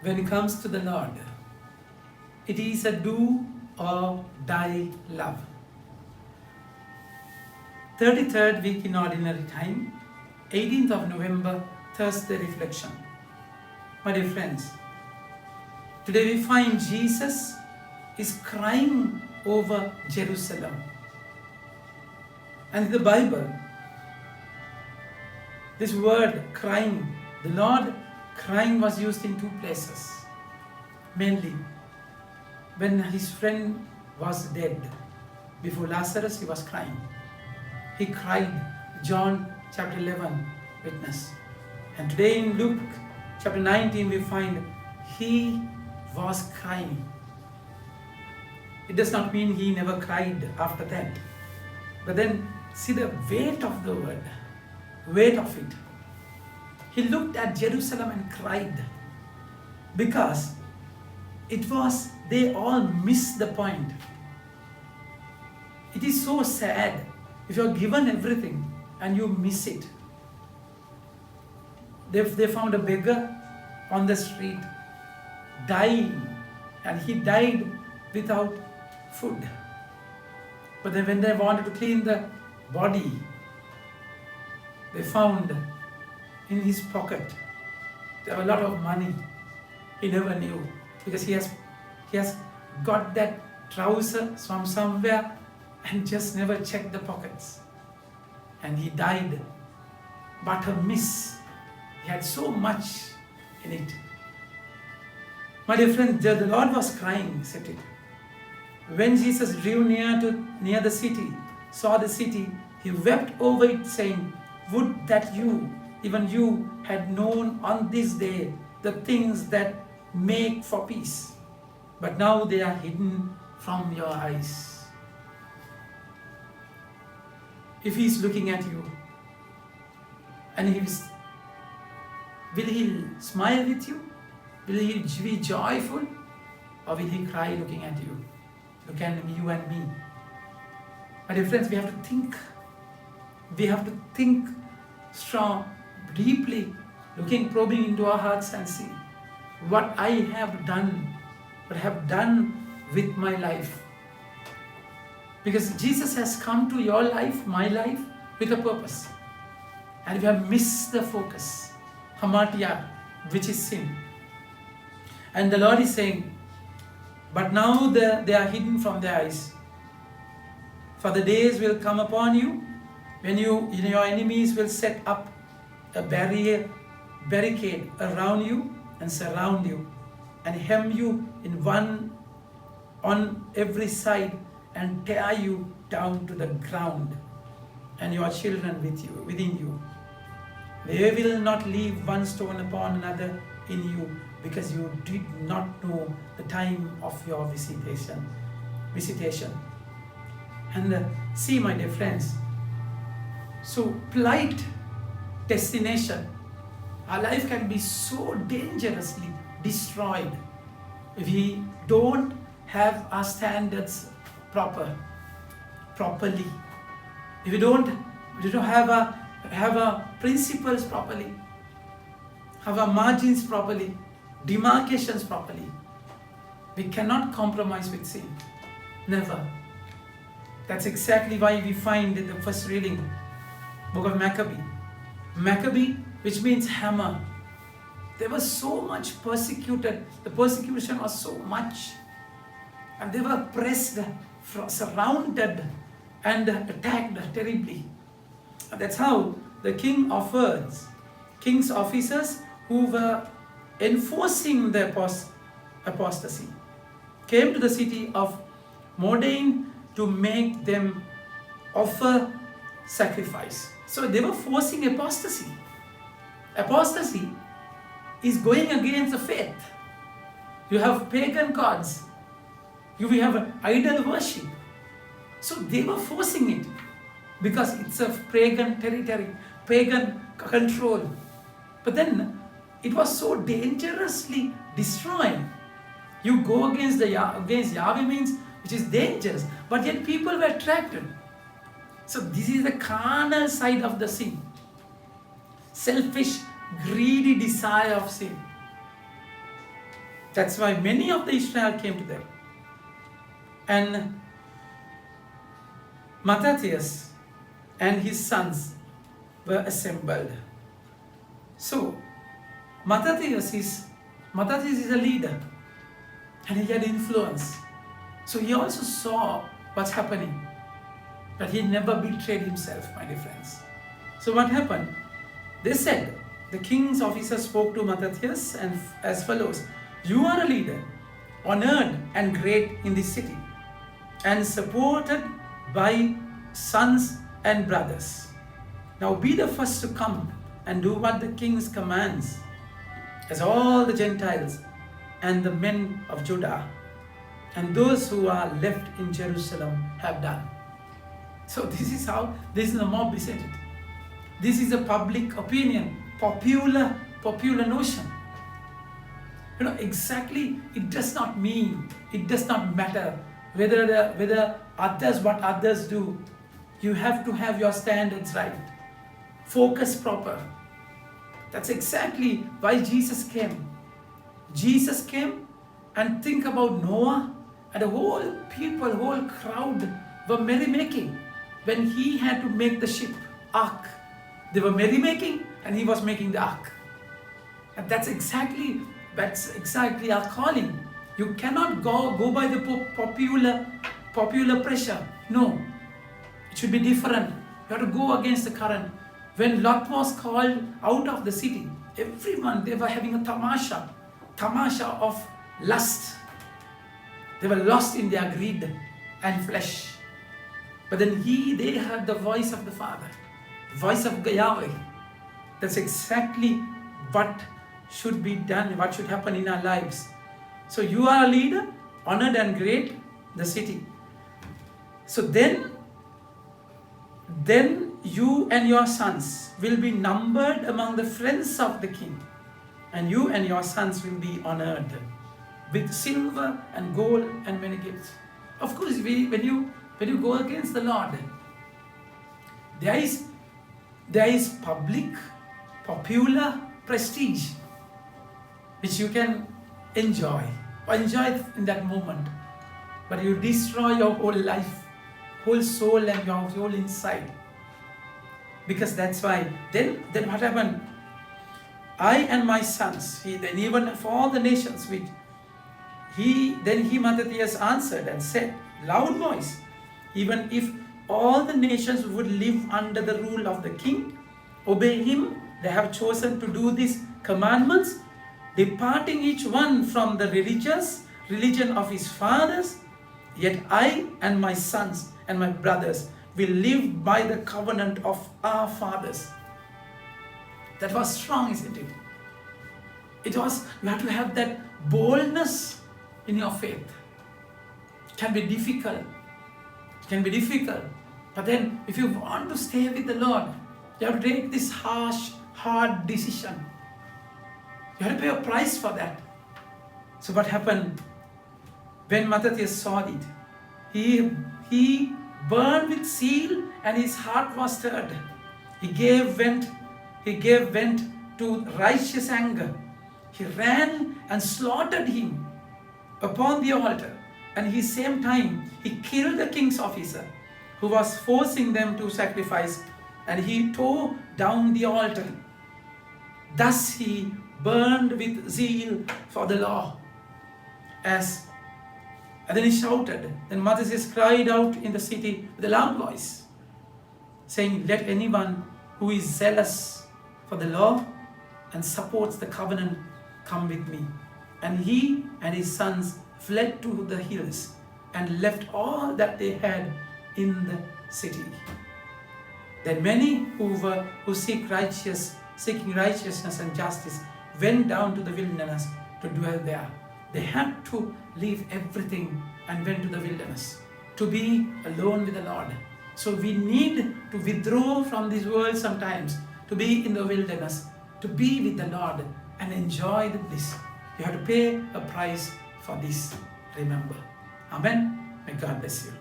when it comes to the Lord, it is a do or die love. 33rd week in ordinary time, 18th of November, Thursday reflection. My dear friends, today we find Jesus is crying over Jerusalem. And in the Bible, this word crying, the Lord crying was used in two places. Mainly, when his friend was dead, before Lazarus, he was crying. He cried, John chapter 11, witness. And today in Luke chapter 19, we find he was crying. It does not mean he never cried after that. But then see the weight of the word, weight of it. He looked at Jerusalem and cried because they all missed the point. It is so sad if you are given everything and you miss it. They found a beggar on the street dying, and he died without food. But then when they wanted to clean the body, they found in his pocket there were a lot of money. He never knew because he has got that trouser from somewhere and just never checked the pockets. And he died, but a miss. He had so much in it. My dear friend, the Lord was crying, said it. When Jesus drew near the city, saw the city, he wept over it, saying, would that you, even you, had known on this day the things that make for peace. But now they are hidden from your eyes. If he is looking at you, and will he smile with you? Will he be joyful? Or will he cry looking at you? Look at you and me. My dear friends, we have to think. We have to think strong, deeply, probing into our hearts and see what I have done, with my life. Because Jesus has come to your life, my life, with a purpose. And we have missed the focus, hamartia, which is sin. And the Lord is saying, but now they are hidden from their eyes. For the days will come upon you when your enemies will set up a barricade around you and surround you and hem you in one on every side and tear you down to the ground, and your children within you. They will not leave one stone upon another in you, because you did not know the time of your visitation. And see, my dear friends, so polite destination, our life can be so dangerously destroyed if we don't have our standards properly. If we don't have our principles properly, have our margins properly, demarcations properly, we cannot compromise with sin. Never. That's exactly why we find in the first reading, book of Maccabee, which means hammer. They were so much persecuted. The persecution was so much. And they were pressed, surrounded, and attacked terribly. And that's how the king's officers who were enforcing the apostasy came to the city of Modane to make them offer sacrifice. So they were forcing apostasy. Apostasy is going against the faith. You have pagan gods. You have idol worship. So they were forcing it because it's a pagan territory, pagan control. But then it was so dangerously destroying. You go against Yahweh means, which is dangerous, but yet people were attracted. So this is the carnal side of the sin. Selfish, greedy desire of sin. That's why many of the Israel came to them. And Mattathias and his sons were assembled. So Mattathias is a leader, and he had influence. So he also saw what's happening, but he never betrayed himself, my dear friends. So what happened? They said, the king's officer spoke to Mattathias and as follows: "You are a leader, honored and great in this city, and supported by sons and brothers. Now be the first to come and do what the king commands, as all the Gentiles and the men of Judah and those who are left in Jerusalem have done." So this is the mob, isn't it? This is a public opinion, popular notion. Exactly, it does not matter whether what others do. You have to have your standards right. Focus proper. That's exactly why Jesus came. Jesus came, and think about Noah, and the whole crowd were merrymaking when he had to make the ship, ark. They were merrymaking, and he was making the ark. And that's exactly our calling. You cannot go by the popular pressure. No, it should be different. You have to go against the current. When Lot was called out of the city, everyone, they were having a tamasha of lust. They were lost in their greed and flesh. But then they heard the voice of the Father, voice of Yahweh. That's exactly what should be done, what should happen in our lives. So you are a leader, honored and great, the city. So then you and your sons will be numbered among the friends of the king, and you and your sons will be honored with silver and gold and many gifts. Of course, when you go against the Lord, there is popular prestige which you can enjoy in that moment, but you destroy your whole life, whole soul, and your whole inside. Because that's why then what happened? I and my sons, then even for all the nations, Mattathias answered and said, loud voice, even if all the nations would live under the rule of the king, obey him, they have chosen to do these commandments, departing each one from the religion of his fathers, yet I and my sons and my brothers will live by the covenant of our fathers. That was strong, isn't it? You have to have that boldness in your faith. It can be difficult. But then if you want to stay with the Lord, you have to take this hard decision. You have to pay a price for that. So what happened? When Mattathias saw it, he burned with zeal and his heart was stirred. He gave vent to righteous anger. He ran and slaughtered him upon the altar, and at the same time he killed the king's officer who was forcing them to sacrifice, and he tore down the altar. Thus he burned with zeal for the law. And then he shouted. Then Mattathias cried out in the city with a loud voice, saying, let anyone who is zealous for the law and supports the covenant come with me. And he and his sons fled to the hills and left all that they had in the city. Then many who seeking righteousness and justice went down to the wilderness to dwell there. They had to leave everything and went to the wilderness to be alone with the Lord. So we need to withdraw from this world sometimes, to be in the wilderness, to be with the Lord and enjoy the bliss. You have to pay a price for this, remember. Amen. May God bless you.